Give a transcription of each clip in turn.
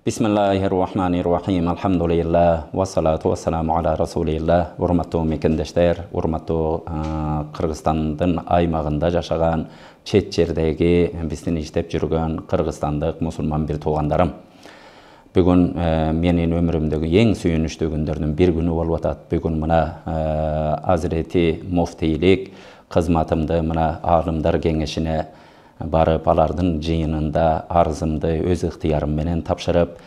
Bismillahirrahmanirrahim. Alhamdulillah. Wassalatu wassalamu ala rasulillah. Urmattu mekendештер, урматтуу Кыргызстандын аймагында жашаган, чет жердеги биздин иштеп жүргөн кыргызстандык мусулман бир туугандарым. Бүгүн менин өмүрүмдөгү эң сүйүнүчтүү күндөрдүн бир күнү болуп атат. Бүгүн мына Азирети муфтийлик кызматымды мына Аалымдар кеңешине барып, алардын жыйынында арызымды өз ыктыярым менен тапшырып,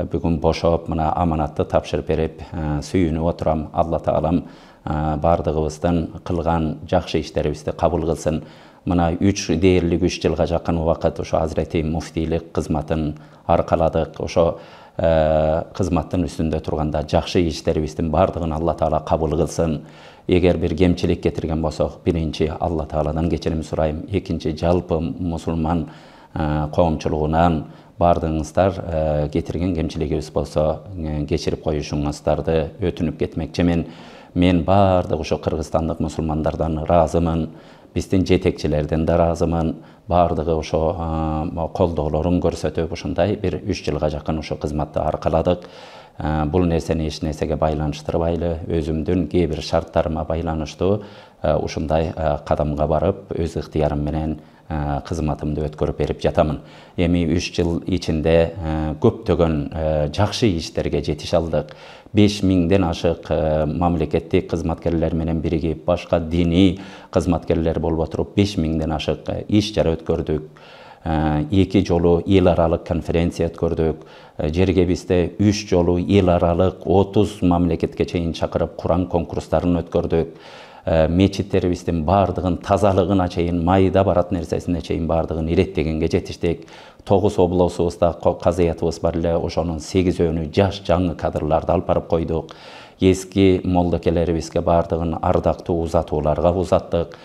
бүгүн бошоп, мына аманатты тапшырып берип, сүйүнүп отурам. Алла таалам бардыгыбыздын кылган жакшы иштерибизди кабыл кылсын. Мына дээрлик 3 жылга жакын убакыт ошо Азирети муфтийлик кызматын аркаладык. Ошо кызматтын үстүндө турганда жакшы иштерибиздин бардыгын Алла таала кабыл кылсын. Эгер бир кемчилик кетирген болсок, биринчи Алла Тааладан кечирим сурайм, экинчи жалпы мусулман коомчулугунан бардыгыңыздар кетирген кемчилигибиз болсо кечирип коюшуңуздарды өтүнүп кетмекчимин. Мен бардык ошо кыргызстандык мусулмандардан ыраазымын, биздин жетекчилерден да ыраазымын. Бардыгы ошо колдоолорун көрсөтүп, ушундай бир 3 жылга жакын ошо кызматты аркаладык. Бул нерсени эч нерсеге байланыштырбайлы, өзүмдүн кээ бир шарттарыма байланыштуу ушундай кадамга барып, өз ыктыярым менен кызматымды өткөрүп берип жатамын. Эми 3 жыл ичинде көптөгөн жакшы иштерге жетише алдык. 5000ден ашык мамлекеттик кызматкерлер менен биригип, башка диний кызматкерлер болуп отуруп 5000ден ашык иш чара өткөрдүк. 2 жолу эл аралык конференция өткөрдүк. Жерге бизде 3 жолу эл аралык 30 мамлекетке чейин чакырып Куран конкурстарын өткөрдүк. Мечиттерибиздин бардыгын тазалыгына чейин, майда барат нерсесине чейин бардыгын иреттегенге жетиштик. 9 облусубузда казыятыбыз бар эле, ошонун 8-өөнү жаш жаңы кадрларды алып барып койдук. Эски молдокелерибизге бардыгын ардактуу узатууларга узаттык.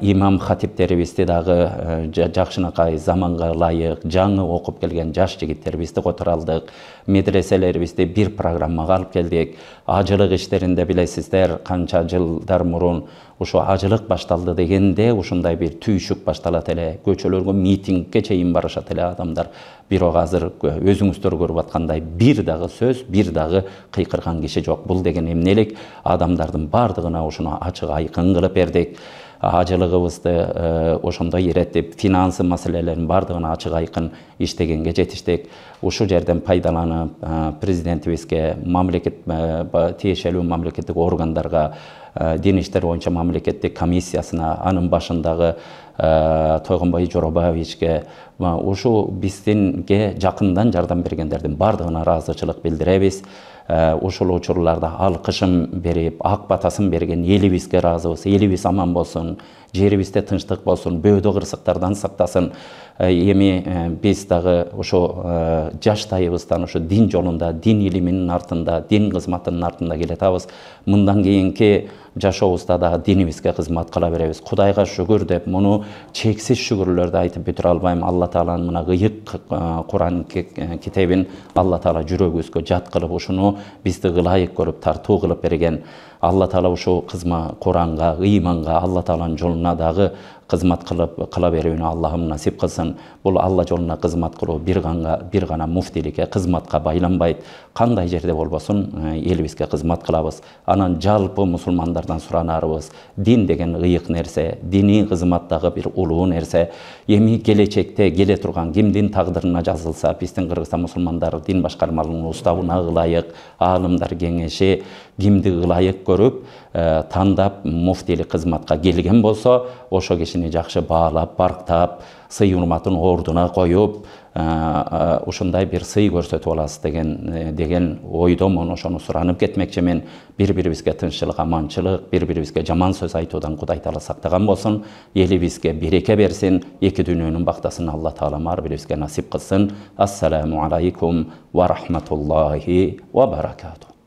Имам хатиптерибизди дагы жакшынакай заманга ылайык жаңы окуп келген жаш жигиттерибизди которо алдык. Медреселерибизди бир программага алып келдик. Ажылык иштеринде билесиздер, канча жылдар мурун ошо ажылык башталды дегенде ушундай бир түйшүк башталат эле. Көчөлөргө митингге чейин барышат эле адамдар. Бирок азыр өзүңүздөр көрүп аткандай бир дагы сөз, бир дагы кыйкырган киши жок. Бул деген эмнелик? Адамдардын бардыгына ушуну ачык айкын кылып бердик. Ажылыгыбызды ошондой иреттеп, финансы маселелерин бардыгына ачык айкын иштегенге жетиштик. Ушул жерден пайдаланып, президентибизге, мамлекет тиешелүү мамлекеттик органдарга, дин иштер боюнча мамлекеттик комиссиясына, анын башындагы Тойгонбай Жоробаевичке, ушул биздинге жакындан жардам бергендердин бардыгына ыраазычылык билдиребиз. Ушул учурларда алкышым берип, ак батасын берген элибизге ыраазыбыз. Элибиз аман болсун, жерибизде тынчтык болсун, бөөдө кырсыктардан сактасын. Эми биз дагы ошо жаштайыбыздан ошо дин жолунда, дин илиминин артында, дин кызматынын артында келатабыз. Мындан кийинки жашообузда дагы динибизге кызмат кыла беребиз. Кудайга шүгүр деп, муну чексиз шүгүрлөрдү айтып бүтүрө албайм. Алла тааланын мына кыйык Куран китебин Алла таала жүрөгүбүзгө жат кылып, ушуну бизди ылайык көрүп, тартуу кылып берген. Алла таала ушул Куранга, ыйманга, Алла тааланын жолуна дагы кызмат кыла берүүнү Аллахым насип кылсын. Бул Алла жолуна кызмат кылуу бир гана муфтиликке, кызматка байланбайт. Кандай жерде болбосун элибизге кызмат кылабыз. Анан жалпы мусулмандардан суранарыбыз, дин деген ыйык нерсе, диний кызмат дагы бир улуу нерсе. Эми келечекте келе турган кимдин тагдырына жазылса, биздин Кыргызстан мусулмандары дин башкармалыгынын уставына ылайык, аалымдар кеңеши кимди ылайык көрүп, тандап муфтилик кызматка келген болсо, ошо кишини жакшы баалап, барктап, сый урматын ордуна коюп, ушундай бир сый көрсөтүп аласыз деген ойдомун. Ошону суранып кетмекчимин. Бири-бирибизге тынччылык, аманчылык, бири-бирибизге жаман сөз айтуудан Кудай таала сактаган болсун. Элибизге береке берсин. Эки дүйнөнүн бактасын Алла таала ар бирибизге насип кылсын. Ассаламу алейкум ва рахматуллахи ва баракатух.